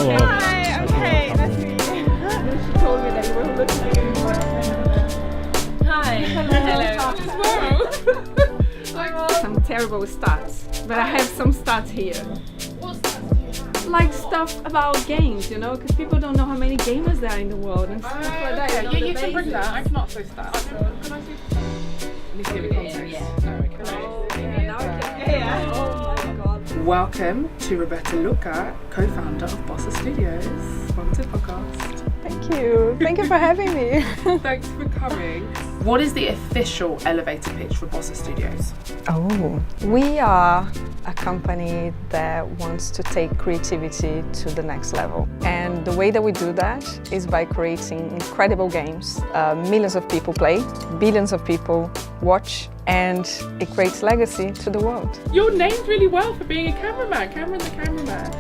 Hello. Hi, I'm Kate. Nice to meet you. She told me that you were looking like a Hi. Hello. Some terrible stats, but I have some stats here. What stats do you have? Like stuff about games, you know, because people don't know how many gamers there are in the world and stuff like that. Okay. You know, Yeah, the you can bring basics. that. I cannot say stats. Can I see? Need to give it context. Oh, okay. Yeah, now I can. Yeah. Oh my god. Welcome to Roberta Lucca, co-founder of Bossa Studios. Welcome to the podcast. Thank you. Thank you for having me. Thanks for coming. What is the official elevator pitch for Bossa Studios? Oh, we are a company that wants to take creativity to the next level. And the way that we do that is by creating incredible games. Millions of people play, billions of people watch, and it creates legacy to the world. You're named really well for being a cameraman. Cameron the cameraman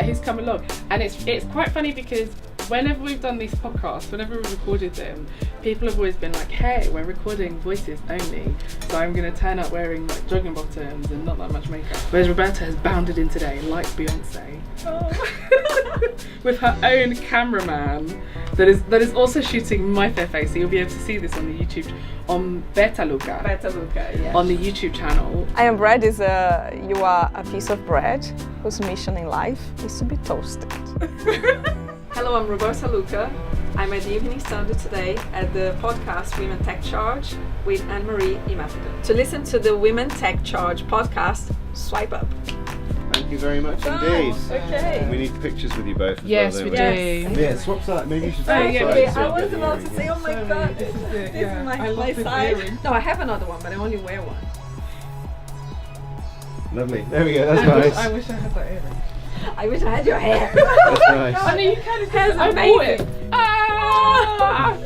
who's come along. And it's quite funny because whenever we've done these podcasts, whenever we've recorded them, people have always been like, hey, we're recording voices only, so I'm going to turn up wearing like jogging bottoms and not that much makeup. Whereas Roberta has bounded in today like Beyonce. With her own cameraman that is also shooting my fair face, so you'll be able to see this on the YouTube, on Beta Lucca. Beta Lucca, yeah. On the YouTube channel. I am bread is you are a piece of bread whose mission in life is to be toasted. Hello, I'm Roberta Lucca. I'm at the Evening Standard today at the podcast Women Tech Charge with Anne-Marie Imafidon. To listen to the Women Tech Charge podcast, swipe up. Thank you very much indeed. Okay. We need pictures with you both. Yes, well, we don't do. Yeah, swap side. Maybe you should Oh, swap yeah, sides. yeah. so I was that about you're- to say, oh my god, this is my side. No, I have another one, but I only wear one. Lovely. There we go. That's nice. I wish I had that earring. I wish I had your hair. That's nice. I know you kind of That's I bought it. amazing. Ah!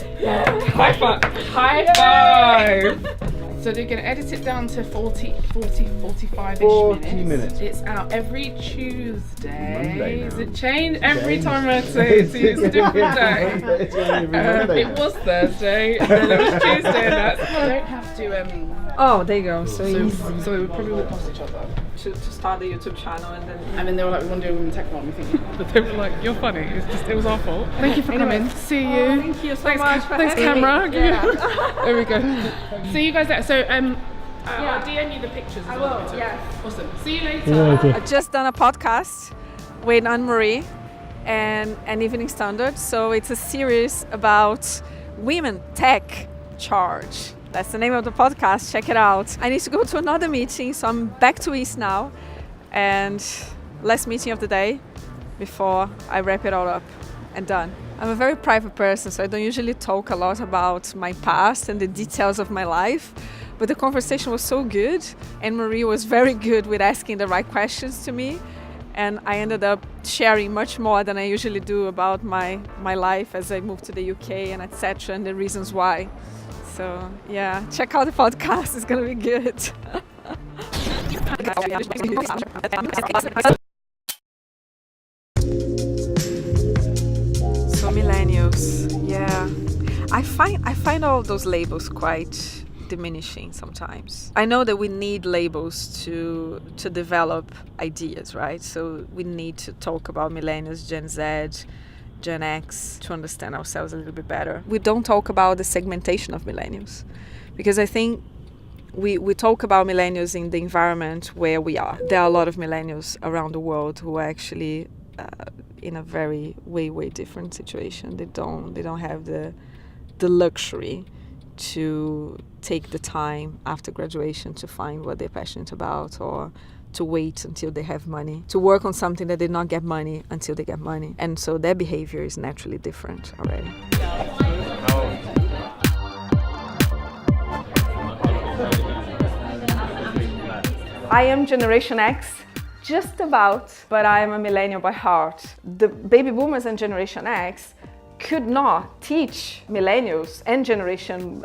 High five. High five. So they're going to edit it down to 45-ish 40 minutes. It's out every Tuesday. Monday now. Does it change every Change. time I say it to you? It's a different day. It's only every Monday It now. was Thursday, and then it was Tuesday, and that's... I don't have to... Oh, there you go. So So we probably will pass each other. to start the YouTube channel and then. And then they were like, we want to do a women tech one. We think, but they were like, you're funny. It was our fault. Thank you for coming. See you. Oh, thank you so much for Thanks, having camera. me. Yeah. There we go. See you guys later. So I'll DM you the pictures. I will, yes. Awesome. See you later. I've just done a podcast with Anne-Marie and an Evening Standard. So it's a series about Women Tech Charge. That's the name of the podcast. Check it out. I need to go to another meeting, so I'm back to East now. And last meeting of the day before I wrap it all up and done. I'm a very private person, so I don't usually talk a lot about my past and the details of my life. But the conversation was so good, and Marie was very good with asking the right questions to me. And I ended up sharing much more than I usually do about my life as I moved to the UK and etc. and the reasons why. So yeah, check out the podcast, it's gonna be good. So millennials, yeah. I find all those labels quite diminishing sometimes. I know that we need labels to develop ideas, right? So we need to talk about millennials, Gen Z, Gen X to understand ourselves a little bit better. We don't talk about the segmentation of millennials because I think we talk about millennials in the environment where we are. There are a lot of millennials around the world who are actually in a very way different situation. They don't have the luxury to take the time after graduation to find what they're passionate about, or to wait until they have money, to work on something that did not get money until they get money. And so their behavior is naturally different already. I am Generation X, just about, but I am a millennial by heart. The baby boomers and Generation X could not teach millennials and Generation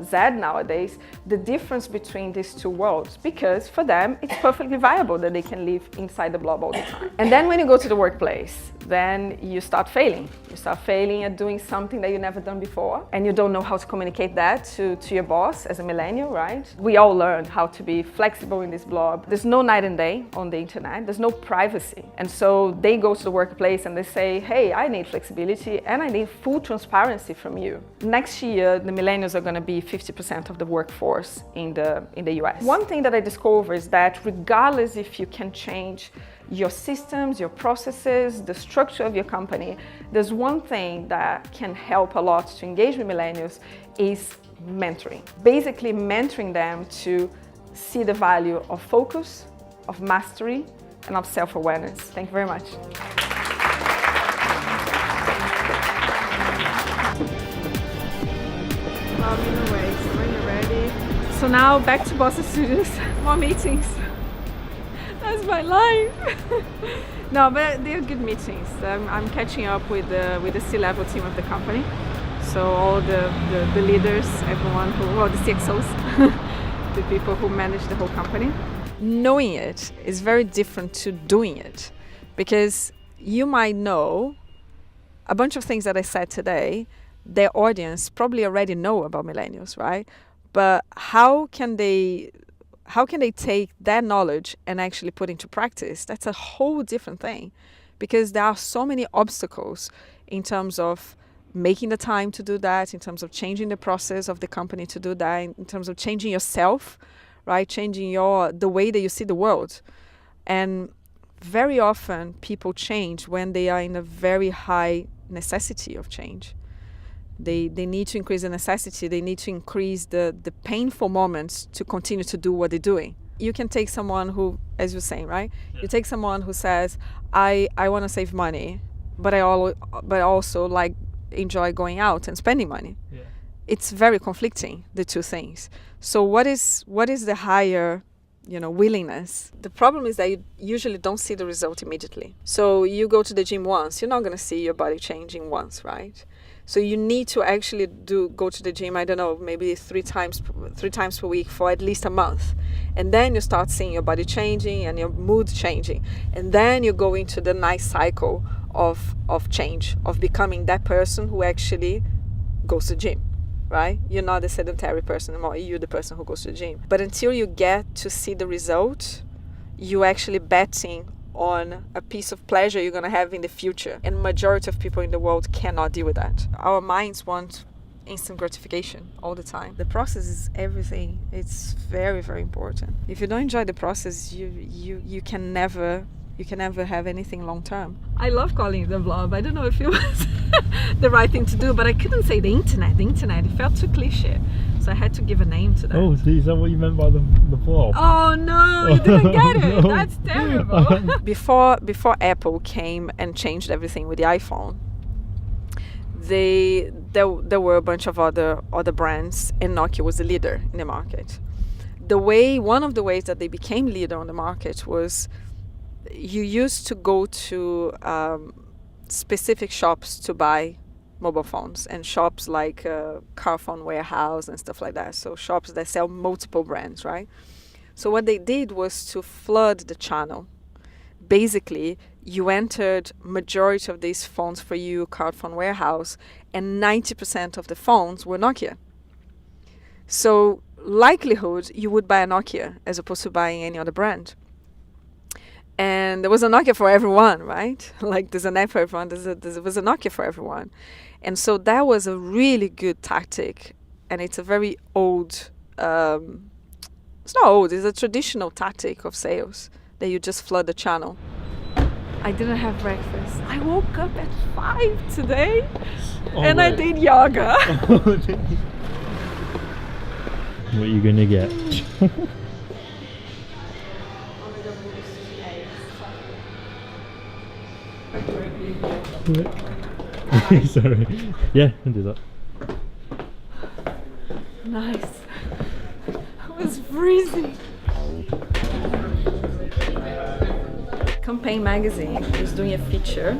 Z nowadays the difference between these two worlds, because for them it's perfectly viable that they can live inside the blob all the time. And then when you go to the workplace, then you start failing. You start failing at doing something that you've never done before, and you don't know how to communicate that to your boss as a millennial, right? We all learned how to be flexible in this blob. There's no night and day on the internet. There's no privacy. And so they go to the workplace and they say, hey, I need flexibility and I need full transparency from you. Next year, the millennials are going to be 50% of the workforce in the US. One thing that I discovered is that regardless if you can change your systems, your processes, the structure of your company, there's one thing that can help a lot to engage with millennials is mentoring. Basically mentoring them to see the value of focus, of mastery, and of self-awareness. Thank you very much. When you're ready. So now back to Bossa Studios, more meetings. That's my life. No, but they're good meetings. I'm catching up with the C-level team of the company. So all the leaders, everyone the CXOs, the people who manage the whole company. Knowing it is very different to doing it, because you might know a bunch of things that I said today. Their audience probably already know about millennials, right? But how can they take that knowledge and actually put into practice? That's a whole different thing, because there are so many obstacles in terms of making the time to do that, in terms of changing the process of the company to do that, in terms of changing yourself, right? Changing the way that you see the world. And very often people change when they are in a very high necessity of change. They need to increase the necessity, they need to increase the painful moments to continue to do what they're doing. You can take someone who, as you're saying, right? Yeah. You take someone who says, I want to save money, but I also like enjoy going out and spending money. Yeah. It's very conflicting, the two things. So what is the higher, willingness? The problem is that you usually don't see the result immediately. So you go to the gym once, you're not going to see your body changing once, right? So you need to actually go to the gym, I don't know, maybe three times per week for at least a month. And then you start seeing your body changing and your mood changing. And then you go into the nice cycle of change, of becoming that person who actually goes to the gym, right? You're not the sedentary person anymore, you're the person who goes to the gym. But until you get to see the result, you're actually betting on a piece of pleasure you're going to have in the future. And majority of people in the world cannot deal with that. Our minds want instant gratification all the time. The process is everything. It's very, very important. If you don't enjoy the process, you can never have anything long term. I love calling it the blob. I don't know if it was the right thing to do, but I couldn't say the internet. It felt too cliche. So I had to give a name to that. Oh, so is that what you meant by the blob? Oh no, you didn't get it. No. That's terrible. Before Apple came and changed everything with the iPhone, there were a bunch of other brands, and Nokia was the leader in the market. One of the ways that they became leader on the market was you used to go to specific shops to buy mobile phones, and shops like Car Phone Warehouse and stuff like that. So shops that sell multiple brands, right? So what they did was to flood the channel. Basically, you entered majority of these phones for you, Car Phone Warehouse, and 90% of the phones were Nokia. So likelihood you would buy a Nokia as opposed to buying any other brand. And there was a Nokia for everyone, right? Like there's an app for everyone, there was a Nokia for everyone. And so that was a really good tactic. And it's a very old, it's not old, it's a traditional tactic of sales that you just flood the channel. I didn't have breakfast. I woke up at 5 today and I did yoga. What are you gonna get? Sorry. Yeah, I'll do that. Nice. I was freezing. Campaign magazine is doing a feature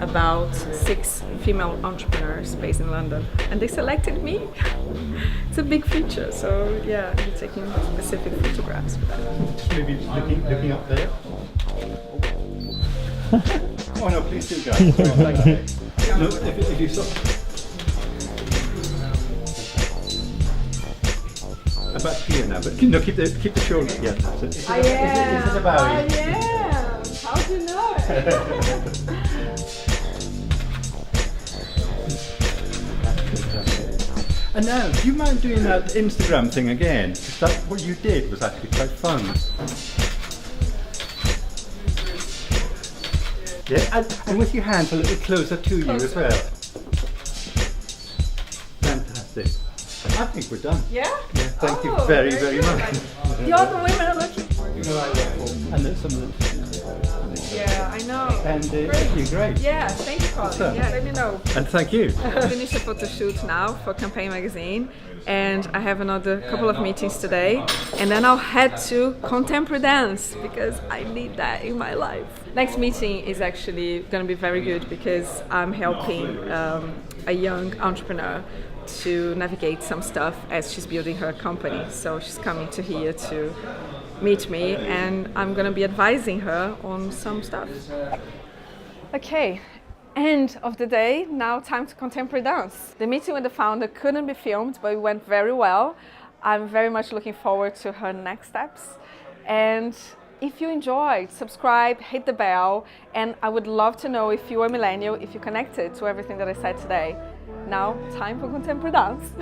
about 6 female entrepreneurs based in London, and they selected me. It's a big feature, so yeah, I'm taking specific photographs for that. Just maybe looking up there. Oh no, please do, guys. No, if you stop. About here now, but no, keep the shoulder. Yeah, that's it. Is it a bowie? I am. How do you know it? And now, do you mind doing that Instagram thing again? Because what you did was actually quite fun. Yeah, and with your hands a little closer to you as well. Fantastic. I think we're done. Yeah? Yeah, thank you very, very much. The other women are looking for you. And there's some of the... Yeah, I know. And you're great. Yeah, thank you, Colin. Awesome. Yeah, let me know. And thank you. I finished a photo shoot now for Campaign Magazine, and I have another couple of meetings today, and then I'll head to contemporary dance because I need that in my life. Next meeting is actually going to be very good because I'm helping a young entrepreneur to navigate some stuff as she's building her company. So she's coming to here to meet me, and I'm going to be advising her on some stuff. Okay. End of the day, now time to contemporary dance. The meeting with the founder couldn't be filmed, but it went very well. I'm very much looking forward to her next steps. And if you enjoyed, subscribe, hit the bell, and I would love to know if you're a millennial, if you connected to everything that I said today. Now, time for contemporary dance.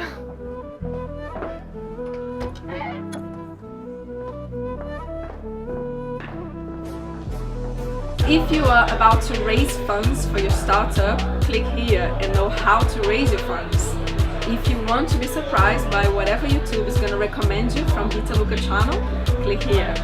If you are about to raise funds for your startup, click here and know how to raise your funds. If you want to be surprised by whatever YouTube is going to recommend you from Beta Lucca channel, click here.